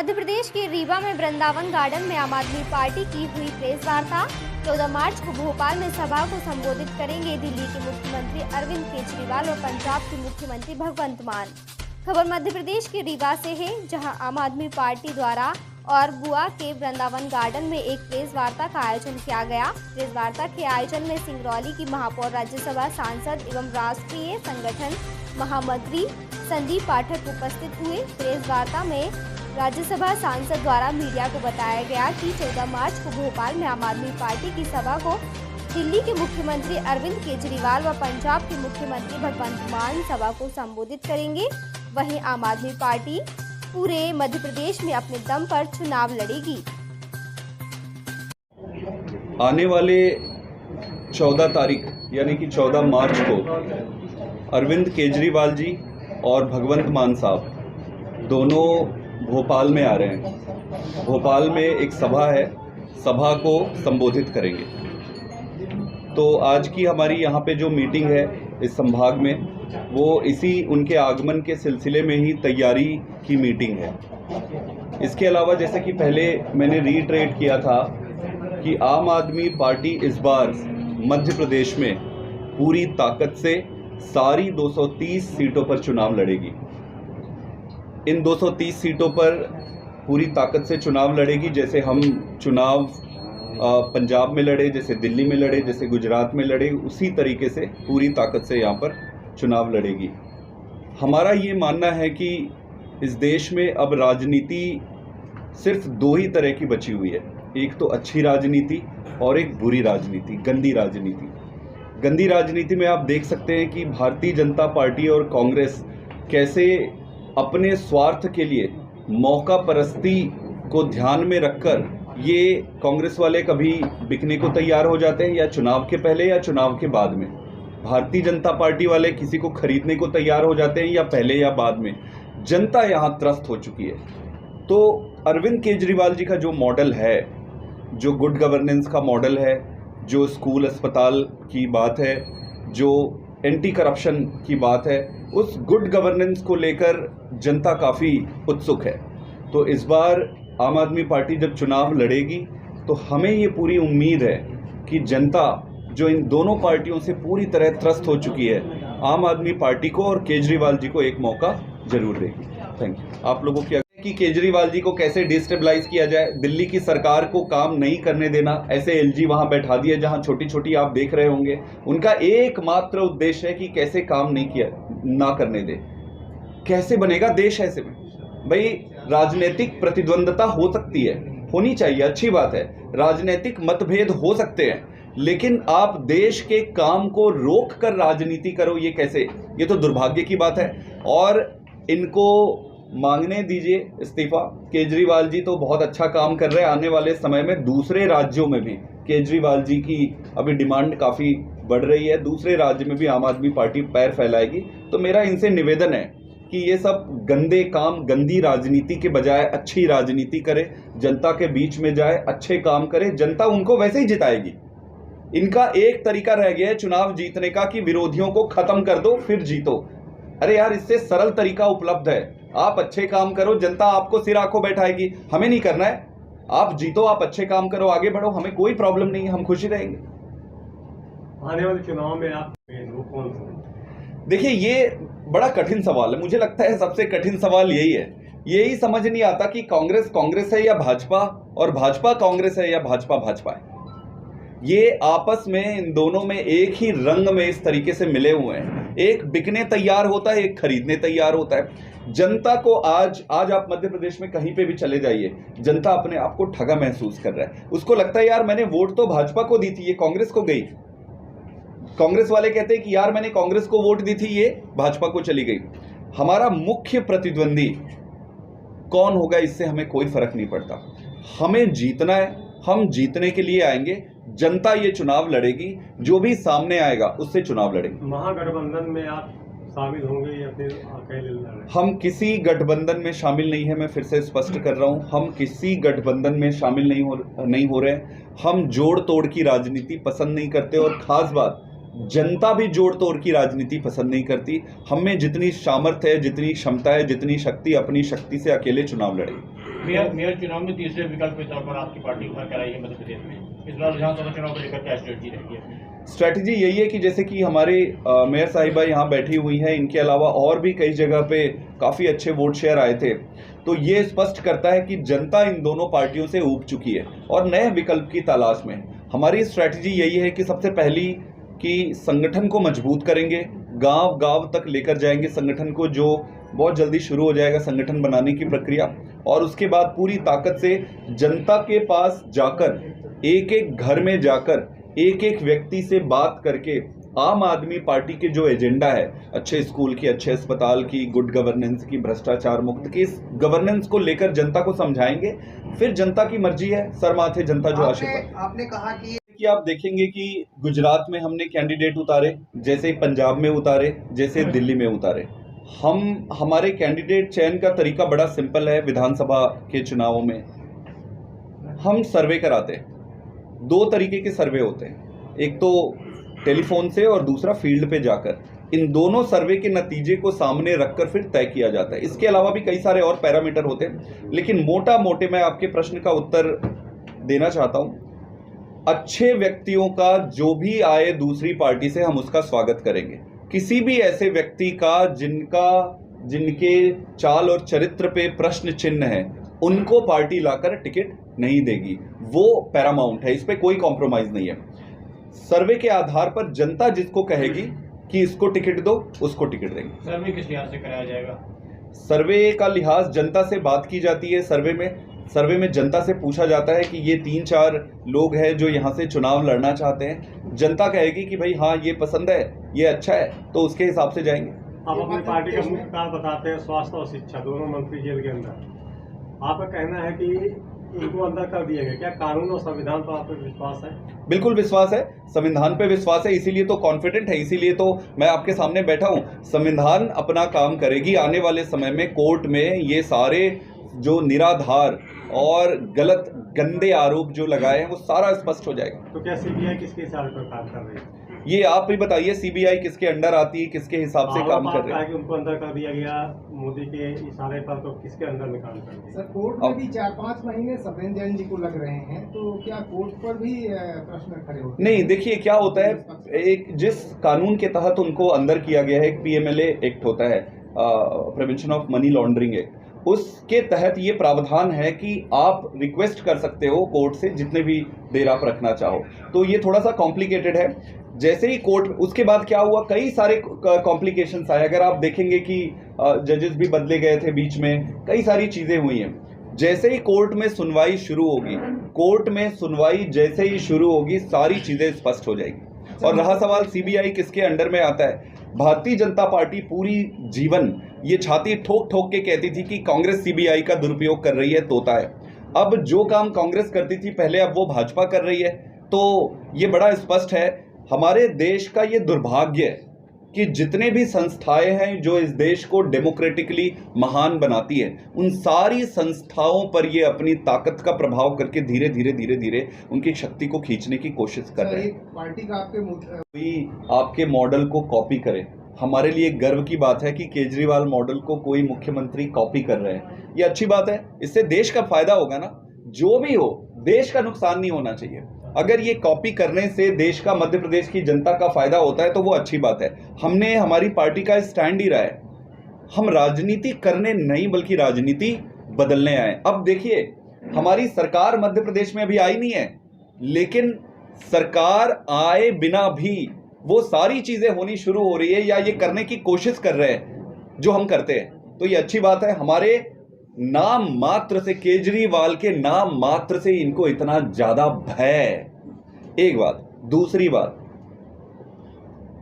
मध्य प्रदेश के रीवा में वृंदावन गार्डन में आम आदमी पार्टी की हुई प्रेस वार्ता। 14 मार्च को भोपाल में सभा को संबोधित करेंगे दिल्ली के मुख्यमंत्री अरविंद केजरीवाल और पंजाब के मुख्यमंत्री भगवंत मान। खबर मध्य प्रदेश के रीवा से है, जहां आम आदमी पार्टी द्वारा और बुआ के वृंदावन गार्डन में एक प्रेस वार्ता का आयोजन किया गया। प्रेस वार्ता के आयोजन में सिंगरौली की महापौर, राज्यसभा सांसद एवं राष्ट्रीय संगठन महामंत्री संदीप पाठक उपस्थित हुए। प्रेस वार्ता में राज्यसभा सांसद द्वारा मीडिया को बताया गया कि 14 मार्च को भोपाल में आम आदमी पार्टी की सभा को दिल्ली के मुख्यमंत्री अरविंद केजरीवाल व पंजाब के मुख्यमंत्री भगवंत मान सभा को संबोधित करेंगे। वहीं आम आदमी पार्टी पूरे मध्य प्रदेश में अपने दम पर चुनाव लड़ेगी। आने वाले 14 तारीख यानी कि 14 मार्च को अरविंद केजरीवाल जी और भगवंत मान साहब दोनों भोपाल में आ रहे हैं। भोपाल में एक सभा है, सभा को संबोधित करेंगे। तो आज की हमारी यहाँ पे जो मीटिंग है इस संभाग में, वो इसी उनके आगमन के सिलसिले में ही तैयारी की मीटिंग है। इसके अलावा जैसे कि पहले मैंने रीट्रेट किया था कि आम आदमी पार्टी इस बार मध्य प्रदेश में पूरी ताकत से सारी 230 सीटों पर चुनाव लड़ेगी। इन 230 सीटों पर पूरी ताकत से चुनाव लड़ेगी। जैसे हम चुनाव पंजाब में लड़े, जैसे दिल्ली में लड़े, जैसे गुजरात में लड़े, उसी तरीके से पूरी ताकत से यहाँ पर चुनाव लड़ेगी। हमारा ये मानना है कि इस देश में अब राजनीति सिर्फ दो ही तरह की बची हुई है, एक तो अच्छी राजनीति और एक बुरी राजनीति, गंदी राजनीति। गंदी राजनीति में आप देख सकते हैं कि भारतीय जनता पार्टी और कांग्रेस कैसे अपने स्वार्थ के लिए मौका परस्ती को ध्यान में रखकर ये कांग्रेस वाले कभी बिकने को तैयार हो जाते हैं, या चुनाव के पहले या चुनाव के बाद में। भारतीय जनता पार्टी वाले किसी को खरीदने को तैयार हो जाते हैं, या पहले या बाद में। जनता यहाँ त्रस्त हो चुकी है। तो अरविंद केजरीवाल जी का जो मॉडल है, जो गुड गवर्नेंस का मॉडल है, जो स्कूल अस्पताल की बात है, जो एंटी करप्शन की बात है, उस गुड गवर्नेंस को लेकर जनता काफ़ी उत्सुक है। तो इस बार आम आदमी पार्टी जब चुनाव लड़ेगी तो हमें ये पूरी उम्मीद है कि जनता जो इन दोनों पार्टियों से पूरी तरह त्रस्त हो चुकी है, आम आदमी पार्टी को और केजरीवाल जी को एक मौका जरूर देगी। Thank you. आप लोगों की कि केजरीवाल जी को कैसे डिस्टेबलाइज किया जाए, दिल्ली की सरकार को काम नहीं करने देना, ऐसे एलजी वहां बैठा दिए जहां छोटी छोटी आप देख रहे होंगे। उनका एकमात्र उद्देश्य है कि कैसे काम नहीं किया ना करने दे। कैसे बनेगा देश ऐसे में? भाई राजनीतिक प्रतिद्वंदता हो सकती है, होनी चाहिए, अच्छी बात है, राजनीतिक मतभेद हो सकते हैं, लेकिन आप देश के काम को रोक कर राजनीति करो, ये कैसे? ये तो दुर्भाग्य की बात है। और इनको मांगने दीजिए इस्तीफा। केजरीवाल जी तो बहुत अच्छा काम कर रहे हैं। आने वाले समय में दूसरे राज्यों में भी केजरीवाल जी की अभी डिमांड काफ़ी बढ़ रही है, दूसरे राज्य में भी आम आदमी पार्टी पैर फैलाएगी। तो मेरा इनसे निवेदन है कि ये सब गंदे काम, गंदी राजनीति के बजाय अच्छी राजनीति करे, जनता के बीच में जाए, अच्छे काम करे, जनता उनको वैसे ही जिताएगी। इनका एक तरीका रह गया है चुनाव जीतने का कि विरोधियों को खत्म कर दो फिर जीतो। अरे यार, इससे सरल तरीका उपलब्ध है। आप अच्छे काम करो, जनता आपको सिर आंखों बैठाएगी। हमें नहीं करना है, आप जीतो, आप अच्छे काम करो, आगे बढ़ो, हमें कोई प्रॉब्लम नहीं है, हम खुशी रहेंगे। आने वाले चुनाव में आप कौन सा? देखिए, ये बड़ा कठिन सवाल है। मुझे लगता है सबसे कठिन सवाल यही है। यही समझ नहीं आता कि कांग्रेस कांग्रेस है या भाजपा, और भाजपा कांग्रेस है या भाजपा भाजपा है। ये आपस में, इन दोनों में एक ही रंग में इस तरीके से मिले हुए हैं। एक बिकने तैयार होता है, एक खरीदने तैयार होता है। जनता को आज आप मध्य प्रदेश में कहीं पे भी चले जाइए, जनता अपने आप को ठगा महसूस कर रहा है। उसको लगता है यार मैंने वोट तो भाजपा को दी थी, ये कांग्रेस को गई। कांग्रेस वाले कहते हैं कि यार मैंने कांग्रेस को वोट दी थी, ये भाजपा को चली गई। हमारा मुख्य प्रतिद्वंदी कौन होगा इससे हमें कोई फर्क नहीं पड़ता। हमें जीतना है, हम जीतने के लिए आएंगे। जनता ये चुनाव लड़ेगी, जो भी सामने आएगा उससे चुनाव लड़ेगी। महागठबंधन में आप शामिल होंगे या फिर अकेले लड़ेंगे? हम किसी गठबंधन में शामिल नहीं है। मैं फिर से स्पष्ट कर रहा हूं, हम किसी गठबंधन में शामिल नहीं हो रहे। हम जोड़ तोड़ की राजनीति पसंद नहीं करते, और खास बात जनता भी जोड़ तोड़ की राजनीति पसंद नहीं करती। हम में जितनी सामर्थ्य है, जितनी क्षमता है, जितनी शक्ति, अपनी शक्ति से अकेले चुनाव लड़ेगी। मेयर चुनाव में तीसरे विकल्प के तौर पर आपकी पार्टी उभर कर आई है मध्य प्रदेश में। इस बार विधानसभा चुनाव को लेकर क्या स्ट्रेटजी रहेगी? स्ट्रैटेजी यही है कि जैसे कि हमारे मेयर साहिबा यहाँ बैठी हुई हैं, इनके अलावा और भी कई जगह पे काफ़ी अच्छे वोट शेयर आए थे, तो ये स्पष्ट करता है कि जनता इन दोनों पार्टियों से ऊब चुकी है और नए विकल्प की तलाश में। हमारी स्ट्रैटेजी यही है कि सबसे पहली कि संगठन को मजबूत करेंगे, गांव गांव तक लेकर जाएंगे संगठन को, जो बहुत जल्दी शुरू हो जाएगा संगठन बनाने की प्रक्रिया, और उसके बाद पूरी ताकत से जनता के पास जाकर, एक एक घर में जाकर, एक एक व्यक्ति से बात करके आम आदमी पार्टी के जो एजेंडा है, अच्छे स्कूल की, अच्छे अस्पताल की, गुड गवर्नेंस की, भ्रष्टाचार मुक्त की, इस गवर्नेंस को लेकर जनता को समझाएंगे। फिर जनता की मर्जी है, सर माथे जनता जो आशीर्वाद। आपने कहा कि आप देखेंगे कि गुजरात में हमने कैंडिडेट उतारे, जैसे पंजाब में उतारे, जैसे दिल्ली में उतारे। हमारे कैंडिडेट चयन का तरीका बड़ा सिंपल है। विधानसभा के चुनावों में हम सर्वे कराते हैं, दो तरीके के सर्वे होते हैं, एक तो टेलीफोन से और दूसरा फील्ड पे जाकर। इन दोनों सर्वे के नतीजे को सामने रखकर फिर तय किया जाता है। इसके अलावा भी कई सारे और पैरामीटर होते हैं, लेकिन मोटा मोटे मैं आपके प्रश्न का उत्तर देना चाहता हूं। अच्छे व्यक्तियों का जो भी आए दूसरी पार्टी से, हम उसका स्वागत करेंगे। किसी भी ऐसे व्यक्ति का जिनके चाल और चरित्र पे प्रश्न चिन्ह है, उनको पार्टी लाकर टिकट नहीं देगी। वो पैरामाउंट है, इस पे कोई कॉम्प्रोमाइज नहीं है। सर्वे के आधार पर जनता जिसको कहेगी कि इसको टिकट दो, उसको टिकट देंगे। सर्वे किस लिहाज से कराया जाएगा? सर्वे का लिहाज जनता से बात की जाती है। सर्वे में जनता से पूछा जाता है कि ये 3-4 लोग हैं जो यहाँ से चुनाव लड़ना चाहते हैं। जनता कहेगी कि भाई हाँ ये पसंद है, ये अच्छा है, तो उसके हिसाब से जाएंगे। आप अपनी पार्टी का मुख्य कार्य बताते हैं स्वास्थ्य और शिक्षा, दोनों मंत्री जेल के अंदर। आपका कहना है कि इनको अंदर कर दिया गया, क्या कानून और संविधान पर आप पे विश्वास है? बिल्कुल विश्वास है, संविधान पे विश्वास है, इसीलिए तो कॉन्फिडेंट है, इसीलिए तो मैं आपके सामने बैठा हूँ। संविधान अपना काम करेगी। आने वाले समय में कोर्ट में ये सारे जो निराधार और गलत गंदे आरोप जो लगाए हैं वो सारा स्पष्ट हो जाएगा। तो क्या सीबीआई किसके हिसाब पर काम कर रही है? ये आप ही बताइए, सीबीआई किसके अंडर आती है, किसके हिसाब से काम कर रही है? कि उनको अंदर कर दिया गया मोदी के इशारे पर, तो किसके अंदर में काम कर रही है? सर, कोर्ट में भी 4-5 महीने सत्येंद्र जैन जी को लग रहे हैं, तो क्या कोर्ट पर भी प्रश्न खड़े होते हैं? नहीं, देखिए क्या होता है, एक जिस कानून के तहत उनको अंदर किया गया है, एक PMLA एक्ट होता है, prevention of money laundering act, उसके तहत ये प्रावधान है कि आप रिक्वेस्ट कर सकते हो कोर्ट से जितने भी देर आप रखना चाहो। तो ये थोड़ा सा कॉम्प्लिकेटेड है। जैसे ही कोर्ट, उसके बाद क्या हुआ, कई सारे कॉम्प्लिकेशंस आए। अगर आप देखेंगे कि जजेस भी बदले गए थे बीच में, कई सारी चीजें हुई हैं। जैसे ही कोर्ट में सुनवाई शुरू होगी, सारी चीजें स्पष्ट हो जाएगी। और रहा सवाल CBI किसके अंडर में आता है, भारतीय जनता पार्टी पूरी जीवन ये छाती ठोक ठोक के कहती थी कि कांग्रेस CBI का दुरुपयोग कर रही है, तोता है। अब जो काम कांग्रेस करती थी पहले, अब वो भाजपा कर रही है। तो ये बड़ा स्पष्ट है। हमारे देश का ये दुर्भाग्य है कि जितने भी संस्थाएं हैं जो इस देश को डेमोक्रेटिकली महान बनाती है, उन सारी संस्थाओं पर ये अपनी ताकत का प्रभाव करके धीरे धीरे उनकी शक्ति को खींचने की कोशिश कर रहे हैं। पार्टी का आपके मॉडल को कॉपी करे, हमारे लिए गर्व की बात है कि केजरीवाल मॉडल को कोई मुख्यमंत्री कॉपी कर रहे हैं। ये अच्छी बात है, इससे देश का फायदा होगा ना। जो भी हो, देश का नुकसान नहीं होना चाहिए। अगर ये कॉपी करने से देश का, मध्य प्रदेश की जनता का फायदा होता है तो वो अच्छी बात है। हमारी पार्टी का स्टैंड ही रहा है, हम राजनीति करने नहीं बल्कि राजनीति बदलने आए। अब देखिए, हमारी सरकार मध्य प्रदेश में अभी आई नहीं है, लेकिन सरकार आए बिना भी वो सारी चीजें होनी शुरू हो रही है या ये करने की कोशिश कर रहे हैं जो हम करते हैं। तो ये अच्छी बात है। हमारे नाम मात्र से, केजरीवाल के नाम मात्र से इनको इतना ज्यादा भय, एक बात। दूसरी बात,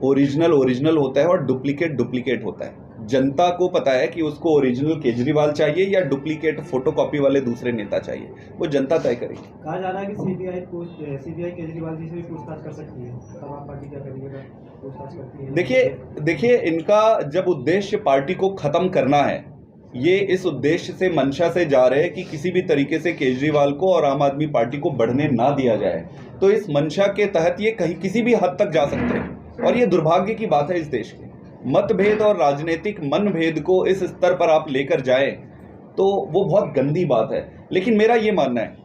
ओरिजिनल होता है और डुप्लीकेट होता है। जनता को पता है कि उसको ओरिजिनल केजरीवाल चाहिए या डुप्लीकेट फोटोकॉपी वाले दूसरे नेता चाहिए, वो जनता तय करेगी। कहा जा रहा है कि सीबीआई केजरीवाल जी से भी पूछताछ कर सकती है, तब आप पार्टी क्या करेगी, पूछताछ करती है? देखिए इनका जब उद्देश्य पार्टी को खत्म करना है, ये इस उद्देश्य से, मंशा से जा रहे हैं कि किसी भी तरीके से केजरीवाल को और आम आदमी पार्टी को बढ़ने ना दिया जाए। तो इस मंशा के तहत ये कहीं किसी भी हद तक जा सकते हैं, और ये दुर्भाग्य की बात है इस देश की। मतभेद और राजनीतिक मनभेद को इस स्तर पर आप लेकर जाएं तो वो बहुत गंदी बात है। लेकिन मेरा ये मानना है,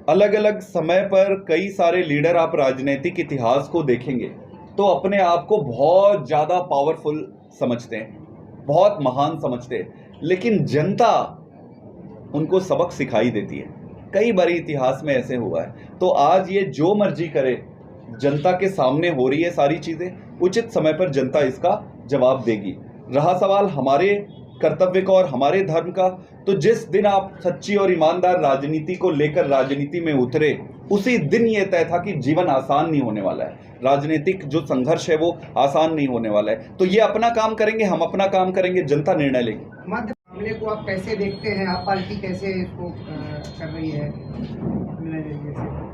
अलग अलग समय पर कई सारे लीडर आप राजनीतिक इतिहास को देखेंगे तो अपने आप को बहुत ज़्यादा पावरफुल समझते हैं, बहुत महान समझते हैं, लेकिन जनता उनको सबक सिखाई देती है। कई बार इतिहास में ऐसे हुआ है। तो आज ये जो मर्जी करे, जनता के सामने हो रही है सारी चीज़ें, उचित समय पर जनता इसका जवाब देगी। रहा सवाल हमारे कर्तव्य का और हमारे धर्म का, तो जिस दिन आप सच्ची और ईमानदार राजनीति को लेकर राजनीति में उतरे, उसी दिन ये तय था कि जीवन आसान नहीं होने वाला है, राजनीतिक जो संघर्ष है वो आसान नहीं होने वाला है। तो ये अपना काम करेंगे, हम अपना काम करेंगे, जनता निर्णय लेगी। मध्य मामले को आप कैसे देखते हैं? आप पार्टी कैसे इसको कर रही है?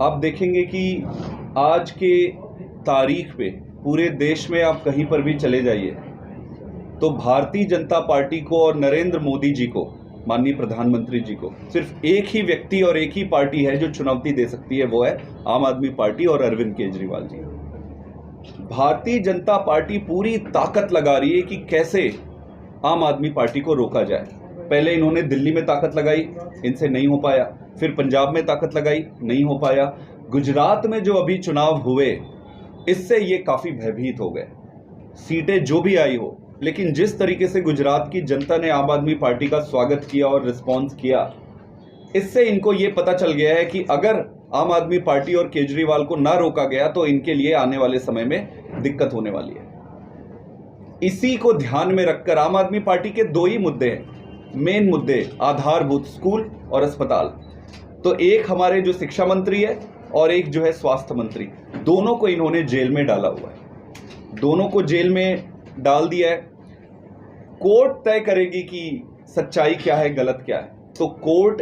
आप देखेंगे कि आज के तारीख पे पूरे देश में आप कहीं पर भी चले जाइए तो भारतीय जनता पार्टी को और नरेंद्र मोदी जी को, माननीय प्रधानमंत्री जी को, सिर्फ एक ही व्यक्ति और एक ही पार्टी है जो चुनौती दे सकती है, वो है आम आदमी पार्टी और अरविंद केजरीवाल जी। भारतीय जनता पार्टी पूरी ताकत लगा रही है कि कैसे आम आदमी पार्टी को रोका जाए। पहले इन्होंने दिल्ली में ताकत लगाई, इनसे नहीं हो पाया, फिर पंजाब में ताकत लगाई, नहीं हो पाया, गुजरात में जो अभी चुनाव हुए इससे ये काफ़ी भयभीत हो गए। सीटें जो भी आई हो, लेकिन जिस तरीके से गुजरात की जनता ने आम आदमी पार्टी का स्वागत किया और रिस्पॉन्स किया, इससे इनको ये पता चल गया है कि अगर आम आदमी पार्टी और केजरीवाल को ना रोका गया तो इनके लिए आने वाले समय में दिक्कत होने वाली है। इसी को ध्यान में रखकर आम आदमी पार्टी के दो ही मुद्दे हैं, मेन मुद्दे, आधारभूत, स्कूल और अस्पताल। तो एक हमारे जो शिक्षा मंत्री है और एक जो है स्वास्थ्य मंत्री, दोनों को इन्होंने जेल में डाला हुआ है, दोनों को जेल में डाल दिया है। कोर्ट तय करेगी कि सच्चाई क्या है, गलत क्या है। तो कोर्ट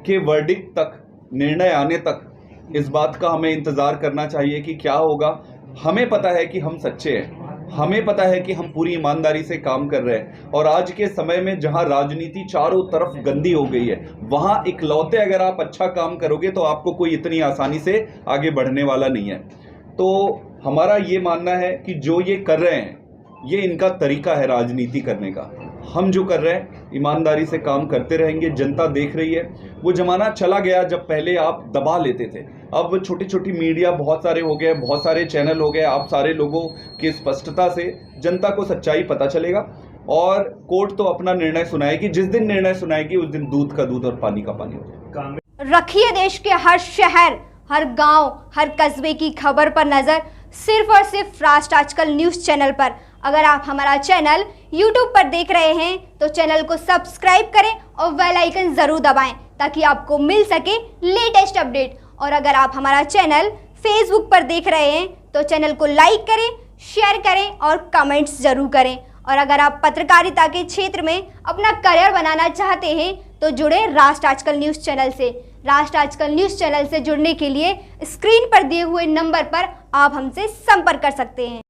के वर्डिक्ट तक, निर्णय आने तक इस बात का हमें इंतज़ार करना चाहिए कि क्या होगा। हमें पता है कि हम सच्चे हैं, हमें पता है कि हम पूरी ईमानदारी से काम कर रहे हैं, और आज के समय में जहां राजनीति चारों तरफ गंदी हो गई है, वहां इकलौते अगर आप अच्छा काम करोगे तो आपको कोई इतनी आसानी से आगे बढ़ने वाला नहीं है। तो हमारा ये मानना है कि जो ये कर रहे हैं ये इनका तरीका है राजनीति करने का। हम जो कर रहे हैं ईमानदारी से काम करते रहेंगे, जनता देख रही है। वो ज़माना चला गया जब पहले आप दबा लेते थे, अब छोटी छोटी मीडिया बहुत सारे हो गए, बहुत सारे चैनल हो गए। आप सारे लोगों की स्पष्टता से जनता को सच्चाई पता चलेगा, और कोर्ट तो अपना निर्णय सुनाएगी। जिस दिन निर्णय सुनाएगी उस दिन दूध का दूध और पानी का पानी हो जाएगा। रखिए देश के हर शहर, हर गांव, हर कस्बे की खबर पर नजर, सिर्फ और सिर्फ राष्ट्र आजकल न्यूज चैनल पर। अगर आप हमारा चैनल YouTube पर देख रहे हैं तो चैनल को सब्सक्राइब करें और बेल आइकन जरूर दबाएं ताकि आपको मिल सके लेटेस्ट अपडेट। और अगर आप हमारा चैनल Facebook पर देख रहे हैं तो चैनल को लाइक करें, शेयर करें और कमेंट्स जरूर करें। और अगर आप पत्रकारिता के क्षेत्र में अपना करियर बनाना चाहते हैं तो जुड़े राष्ट्र आजकल न्यूज़ चैनल से। राष्ट्र आजकल न्यूज़ चैनल से जुड़ने के लिए स्क्रीन पर दिए हुए नंबर पर आप हमसे संपर्क कर सकते हैं।